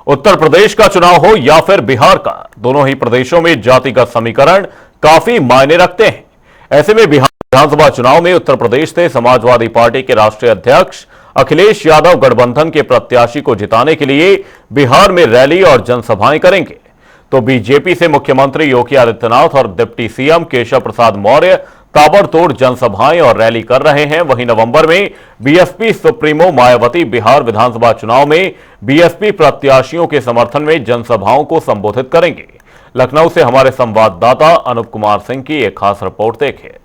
उत्तर प्रदेश का चुनाव हो या फिर बिहार का, दोनों ही प्रदेशों में जातिगत समीकरण काफी मायने रखते हैं। ऐसे में बिहार विधानसभा चुनाव में उत्तर प्रदेश से समाजवादी पार्टी के राष्ट्रीय अध्यक्ष अखिलेश यादव गठबंधन के प्रत्याशी को जिताने के लिए बिहार में रैली और जनसभाएं करेंगे। तो बीजेपी से मुख्यमंत्री योगी आदित्यनाथ और डिप्टी सीएम केशव प्रसाद मौर्य ताबड़तोड़ जनसभाएं और रैली कर रहे हैं। वहीं नवंबर में बीएसपी सुप्रीमो मायावती बिहार विधानसभा चुनाव में बीएसपी प्रत्याशियों के समर्थन में जनसभाओं को संबोधित करेंगे। लखनऊ से हमारे संवाददाता अनूप कुमार सिंह की एक खास रिपोर्ट देखिए।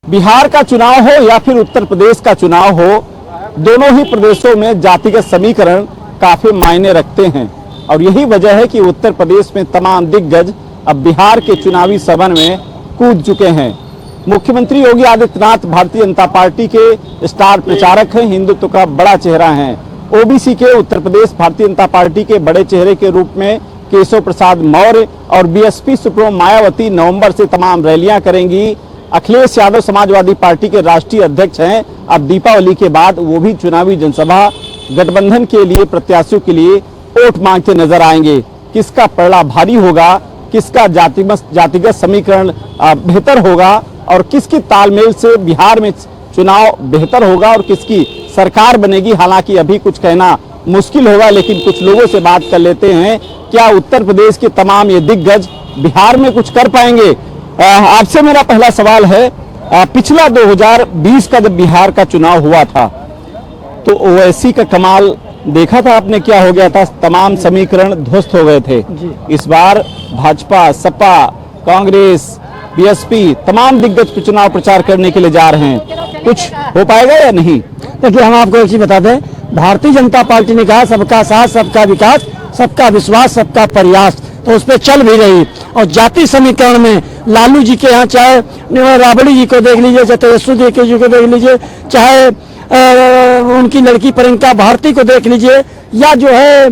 बिहार का चुनाव हो या फिर उत्तर प्रदेश का चुनाव हो, दोनों ही प्रदेशों में जातिगत समीकरण काफी मायने रखते हैं और यही वजह है कि उत्तर प्रदेश में तमाम दिग्गज अब बिहार के चुनावी सभन में कूद चुके हैं। मुख्यमंत्री योगी आदित्यनाथ भारतीय जनता पार्टी के स्टार प्रचारक हैं, हिंदुत्व का बड़ा चेहरा हैं। ओबीसी के उत्तर प्रदेश भारतीय जनता पार्टी के बड़े चेहरे के रूप में केशव प्रसाद मौर्य और बीएसपी सुप्रीमो मायावती नवंबर से तमाम रैलियां करेंगी। अखिलेश यादव समाजवादी पार्टी के राष्ट्रीय अध्यक्ष हैं। अब दीपावली के बाद वो भी चुनावी जनसभा गठबंधन के लिए प्रत्याशियों के लिए वोट मांगते नजर आएंगे। किसका पलड़ा भारी होगा, किसका जातिगत समीकरण बेहतर होगा और किसकी तालमेल से बिहार में चुनाव बेहतर होगा और किसकी सरकार बनेगी, हालांकि अभी कुछ कहना मुश्किल होगा, लेकिन कुछ लोगों से बात कर लेते हैं। क्या उत्तर प्रदेश के तमाम ये दिग्गज बिहार में कुछ कर पाएंगे? आपसे मेरा पहला सवाल है, पिछला 2020 का जब बिहार का चुनाव हुआ था तो ओवैसी का कमाल देखा था आपने, क्या हो गया था? तमाम समीकरण ध्वस्त हो गए थे। इस बार भाजपा, सपा, कांग्रेस, बीएसपी तमाम दिग्गज चुनाव प्रचार करने के लिए जा रहे हैं। कुछ हो पाएगा या नहीं? देखिए, हम आपको एक चीज बता दें, भारतीय जनता पार्टी ने कहा सबका साथ, सबका विकास, सबका विश्वास, सबका प्रयास, तो उस पर चल भी रही। और जाति समीकरण में लालू जी के यहाँ चाहे राबड़ी जी को देख लीजिए, चाहे तेजस्वी जी को देख लीजिए, चाहे उनकी लड़की प्रियंका भारती को देख लीजिए, या जो है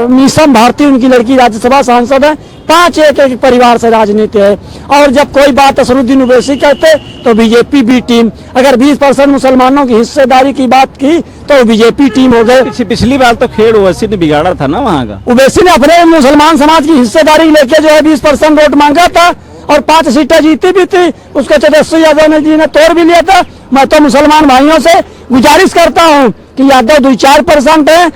मीसम भारती उनकी लड़की राज्यसभा सांसद है। 5 एक परिवार से राजनीति है। और जब कोई बात असरुद्दीन ओवैसी कहते तो बीजेपी बी टीम, अगर 20% मुसलमानों की हिस्सेदारी की बात की तो बीजेपी टीम हो गए। पिछली बार तो खेल ओवैसी ने बिगाड़ा था ना वहाँ का। ओवैसी ने अपने मुसलमान समाज की हिस्सेदारी लेके जो है 20% वोट मांगा था और 5 सीटें जीती भी थी। उसको तेजस्वी यादव जी ने तोड़ भी लिया था। मैं तो मुसलमान भाइयों से गुजारिश करता हूँ कि यादव 2-4% है,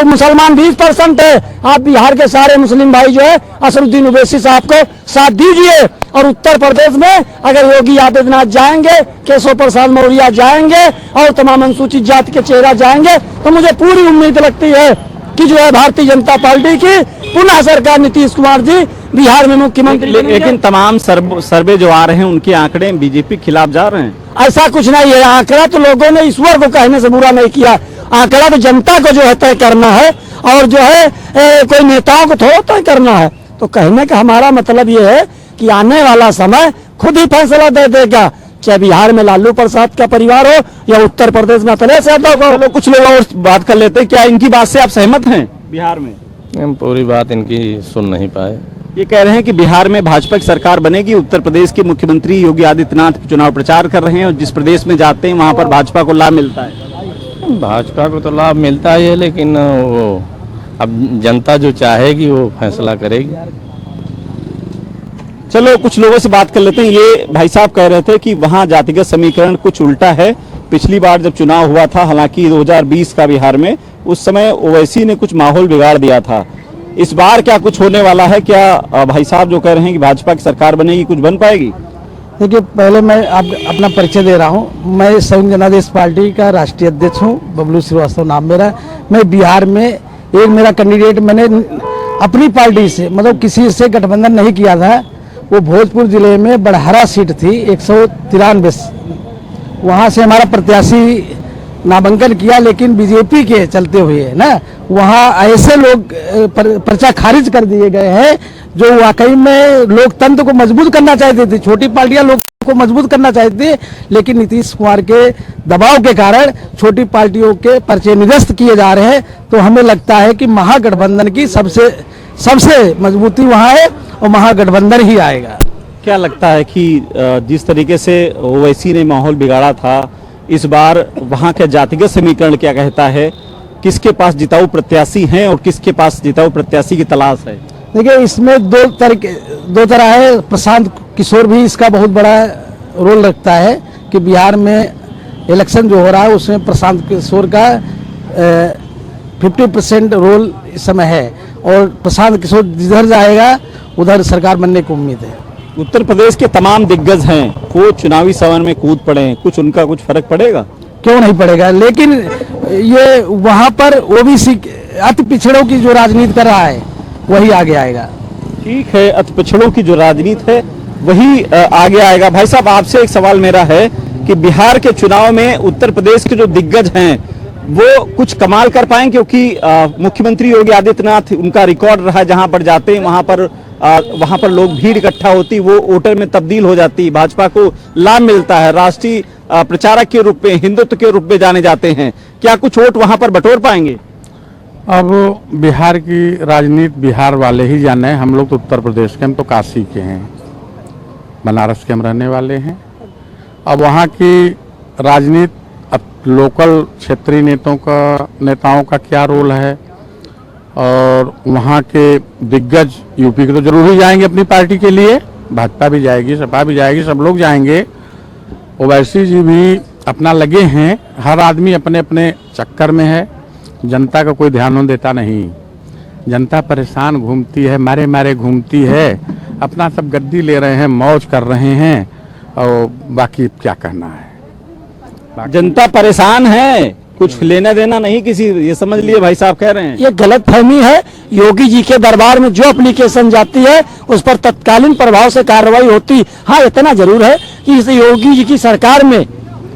मुसलमान 20% है। आप बिहार के सारे मुस्लिम भाई जो है असरुद्दीन ओवैसी साहब को साथ दीजिए। और उत्तर प्रदेश में अगर योगी आदित्यनाथ जाएंगे, केशव प्रसाद मौर्य जाएंगे और तमाम अनुसूचित जाति के चेहरा जाएंगे, तो मुझे पूरी उम्मीद लगती है कि जो है भारतीय जनता पार्टी की पुनः सरकार नीतीश कुमार जी बिहार में मुख्यमंत्री। लेकिन तमाम सर्वे जो आ रहे हैं उनके आंकड़े बीजेपी के खिलाफ जा रहे हैं। ऐसा कुछ नहीं है। आंकड़ा तो लोगों ने ईश्वर को कहने से बुरा नहीं किया, आंकड़ा तो जनता को जो है तय करना है और जो है कोई नेताओं को थोड़ा तय करना है। तो कहने का हमारा मतलब ये है कि आने वाला समय खुद ही फैसला दे देगा, चाहे बिहार में लालू प्रसाद का परिवार हो या उत्तर प्रदेश में अखिलेश यादव हो। कुछ लोग और बात कर लेते हैं, क्या इनकी बात से आप सहमत हैं? बिहार में हम पूरी बात इनकी सुन नहीं पाए। ये कह रहे हैं कि बिहार में भाजपा की सरकार बनेगी। उत्तर प्रदेश के मुख्यमंत्री योगी आदित्यनाथ चुनाव प्रचार कर रहे हैं और जिस प्रदेश में जाते हैं वहां पर भाजपा को लाभ मिलता है। भाजपा को तो लाभ मिलता ही है, लेकिन वो अब जनता जो चाहेगी वो फैसला करेगी। चलो कुछ लोगों से बात कर लेते हैं। ये भाई साहब कह रहे थे कि वहाँ जातिगत समीकरण कुछ उल्टा है। पिछली बार जब चुनाव हुआ था, हालांकि 2020 का बिहार में, उस समय ओवैसी ने कुछ माहौल बिगाड़ दिया था। इस बार क्या कुछ होने वाला है? क्या भाई साहब जो कह रहे हैं कि भाजपा की सरकार बनेगी, कुछ बन पाएगी? देखिए, पहले मैं अपना परिचय दे रहा हूँ। मैं संयुक्त जनादेश पार्टी का राष्ट्रीय अध्यक्ष हूँ, बबलू श्रीवास्तव नाम मेरा। मैं बिहार में एक मेरा कैंडिडेट मैंने अपनी पार्टी से, मतलब किसी से गठबंधन नहीं किया था। वो भोजपुर जिले में बड़हरा सीट थी 193, वहाँ से हमारा प्रत्याशी नामांकन किया, लेकिन बीजेपी के चलते हुए ना वहाँ ऐसे लोग पर्चा खारिज कर दिए गए हैं जो वाकई में लोकतंत्र को मजबूत करना चाहते थे। छोटी पार्टियां लोग को मजबूत करना चाहती थी, लेकिन नीतीश कुमार के दबाव के कारण छोटी पार्टियों के पर्चे निरस्त किए जा रहे हैं। तो हमें लगता है कि महागठबंधन की सबसे मजबूती वहाँ है और महागठबंधन ही आएगा। क्या लगता है कि जिस तरीके से ओवैसी ने माहौल बिगाड़ा था, इस बार वहाँ के जातिगत समीकरण क्या कहता है? किसके पास जिताऊ प्रत्याशी हैं और किसके पास जिताऊ प्रत्याशी की तलाश है? देखिए, इसमें दो तरह है। प्रशांत किशोर भी इसका बहुत बड़ा रोल रखता है कि बिहार में इलेक्शन जो हो रहा है उसमें प्रशांत किशोर का 50% रोल इस समय है, और प्रशांत किशोर जिधर जाएगा उधर सरकार बनने की उम्मीद है। उत्तर प्रदेश के तमाम दिग्गज हैं, वो चुनावी समर में कूद पड़े हैं, कुछ उनका कुछ फर्क पड़ेगा? क्यों नहीं पड़ेगा, लेकिन ये वहाँ पर ओबीसी अति पिछड़ों की जो राजनीति कर रहा है वही आगे आएगा। ठीक है, अति पिछड़ों की जो राजनीति है वही आगे आएगा। भाई साहब, आपसे एक सवाल मेरा है कि बिहार के चुनाव में उत्तर प्रदेश के जो दिग्गज हैं वो कुछ कमाल कर पाएं, क्योंकि मुख्यमंत्री योगी आदित्यनाथ, उनका रिकॉर्ड रहा, जहां पर जाते हैं वहां पर लोग भीड़ इकट्ठा होती, वो वोटर में तब्दील हो जाती, भाजपा को लाभ मिलता है, राष्ट्रीय प्रचारक के रूप में, हिंदुत्व के रूप में जाने जाते हैं। क्या कुछ वोट वहां पर बटोर पाएंगे? अब बिहार की राजनीति बिहार वाले ही जाने, हम लोग तो उत्तर प्रदेश के, हम तो काशी के हैं, बनारस के हम रहने वाले हैं। अब वहाँ की राजनीति, अब लोकल क्षेत्रीय नेताओं का क्या रोल है, और वहाँ के दिग्गज यूपी के तो जरूर ही जाएंगे अपनी पार्टी के लिए, भाजपा भी जाएगी, सपा भी जाएगी, सब लोग जाएंगे। ओवैसी जी भी अपना लगे हैं, हर आदमी अपने अपने चक्कर में है, जनता का कोई ध्यान देता नहीं। जनता परेशान घूमती है, मारे मारे घूमती है, अपना सब गद्दी ले रहे हैं, मौज कर रहे हैं, और बाकी क्या कहना है। जनता परेशान है, कुछ लेना देना नहीं किसी, ये समझ लिए भाई साहब कह रहे हैं। ये गलतफहमी है। योगी जी के दरबार में जो एप्लीकेशन जाती है उस पर तत्कालीन प्रभाव से कार्रवाई होती। हाँ, इतना जरूर है कि इस योगी जी की सरकार में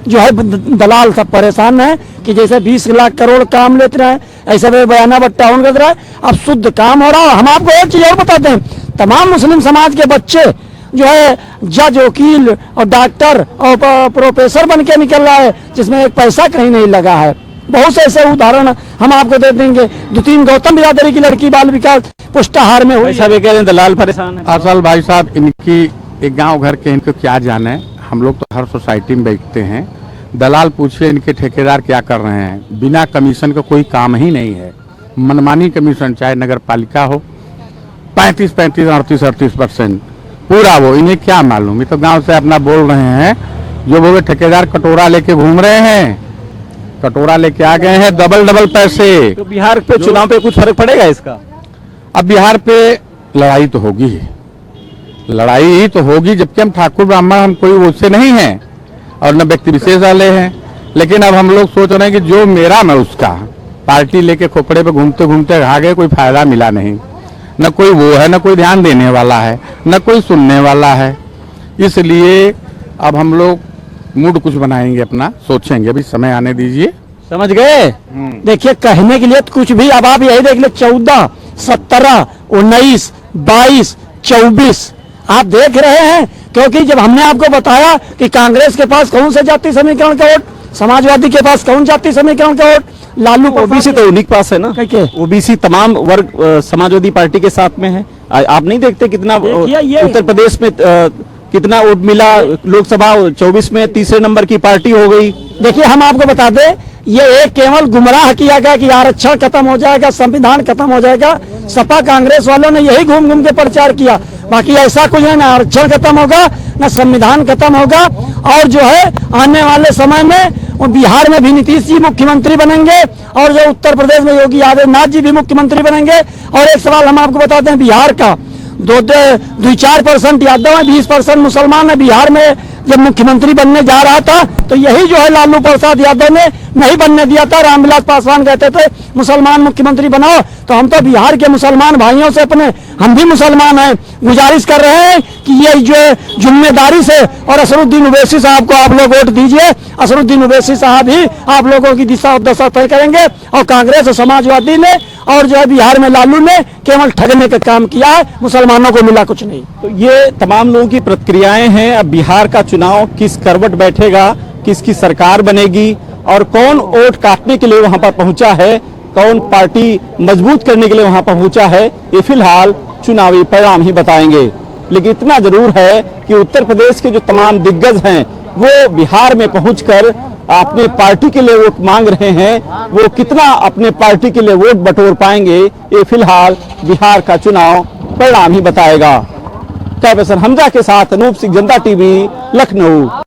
जो है दलाल सब परेशान है कि जैसे 20 लाख करोड़ काम लेते रहे, ऐसे में बयाना बट्टा होने लग रहा है। अब शुद्ध काम हो रहा है। हम आपको एक चीज और बताते हैं, तमाम मुस्लिम समाज के बच्चे जो है जज, वकील और डॉक्टर और प्रोफेसर बन के निकल रहा है, जिसमें एक पैसा कहीं नहीं लगा है। बहुत से ऐसे उदाहरण हम आपको दे देंगे। 2-3 गौतम बिरादरी की लड़की बाल विकास पुष्टाहार में हुई। सब कह रहे हैं दलाल परेशान है। असल भाई साहब, इनकी एक गांव घर के इनको क्या जाने, हम लोग तो हर सोसाइटी में बैठते हैं। दलाल पूछिए इनके ठेकेदार क्या कर रहे हैं, बिना कमीशन का कोई काम ही नहीं है, मनमानी कमीशन, चाहे नगर पालिका हो, 35-35, 38% पूरा वो, इन्हें क्या मालूम। ये तो गांव से अपना बोल रहे हैं, जो वो ठेकेदार कटोरा लेके घूम रहे हैं, कटोरा लेके आ गए हैं, डबल पैसे। तो बिहार पे चुनाव पे कुछ फर्क पड़ेगा इसका? अब बिहार पे लड़ाई तो होगी ही, लड़ाई ही तो होगी, जबकि हम ठाकुर ब्राह्मण, हम कोई उससे नहीं हैं और न व्यक्ति विशेष वाले हैं। लेकिन अब हम लोग सोच रहे हैं कि जो मेरा मैं उसका, पार्टी लेके खोपड़े पे घूमते घूमते आ गए, कोई फायदा मिला नहीं, न कोई वो है, न कोई ध्यान देने वाला है, न कोई सुनने वाला है। इसलिए अब हम लोग मूड कुछ बनाएंगे, अपना सोचेंगे, अभी समय आने दीजिए। समझ गए? देखिए, कहने के लिए तो कुछ भी, अब आप यही देख ले, 14, 17, 19, 22, 24 आप देख रहे हैं। क्योंकि जब हमने आपको बताया कि कांग्रेस के पास कौन से जाति समीकरण का वोट, समाजवादी के पास कौन जाति समीकरण का वोट, लालू ओबीसी तो उन्हीं के पास है ना, क्या? ओबीसी तमाम वर्ग समाजवादी पार्टी के साथ में है। आप नहीं देखते कितना उत्तर प्रदेश में कितना वोट मिला, लोकसभा 24 में तीसरे नंबर की पार्टी हो गई। देखिए, हम आपको बता दें, ये एक केवल गुमराह किया गया कि आरक्षण खत्म हो जाएगा, संविधान खत्म हो जाएगा। सपा कांग्रेस वालों ने यही घूम घूम के प्रचार किया, बाकी ऐसा कुछ है, ना आरक्षण खत्म होगा, ना संविधान खत्म होगा। और जो है आने वाले समय में बिहार में भी नीतीश जी मुख्यमंत्री बनेंगे, और जो उत्तर प्रदेश में योगी आदित्यनाथ जी भी मुख्यमंत्री बनेंगे। और एक सवाल हम आपको बताते हैं, बिहार का 2-4% यादव है, 20% मुसलमान है। बिहार में जब मुख्यमंत्री बनने जा रहा था तो यही जो है लालू प्रसाद यादव ने नहीं बनने दिया था। रामविलास पासवान कहते थे मुसलमान मुख्यमंत्री बनाओ, तो हम तो बिहार के मुसलमान भाइयों से, अपने हम भी मुसलमान हैं, गुजारिश कर रहे हैं कि ये जो जिम्मेदारी से, और असरुद्दीन ओवैसी साहब को आप लोग वोट दीजिए। असरुद्दीन ओवैसी साहब ही आप लोगों की दिशा और दशा तय करेंगे। और कांग्रेस और समाजवादी ने और जो है बिहार में लालू ने केवल ठगने का काम किया है, मुसलमानों को मिला कुछ नहीं। तो ये तमाम लोगों की प्रतिक्रियाएं हैं। अब बिहार का चुनाव किस करवट बैठेगा, किसकी सरकार बनेगी, और कौन वोट काटने के लिए वहां पर पहुंचा है, कौन पार्टी मजबूत करने के लिए वहां पर पहुंचा है, ये फिलहाल चुनावी परिणाम ही बताएंगे। लेकिन इतना जरूर है कि उत्तर प्रदेश के जो तमाम दिग्गज हैं वो बिहार में पहुंचकर अपने पार्टी के लिए वोट मांग रहे हैं, वो कितना अपने पार्टी के लिए वोट बटोर पाएंगे, ये फिलहाल बिहार का चुनाव परिणाम ही बताएगा। कैप्टन हमजा के साथ अनूप सिंह, जनता टीवी, लखनऊ।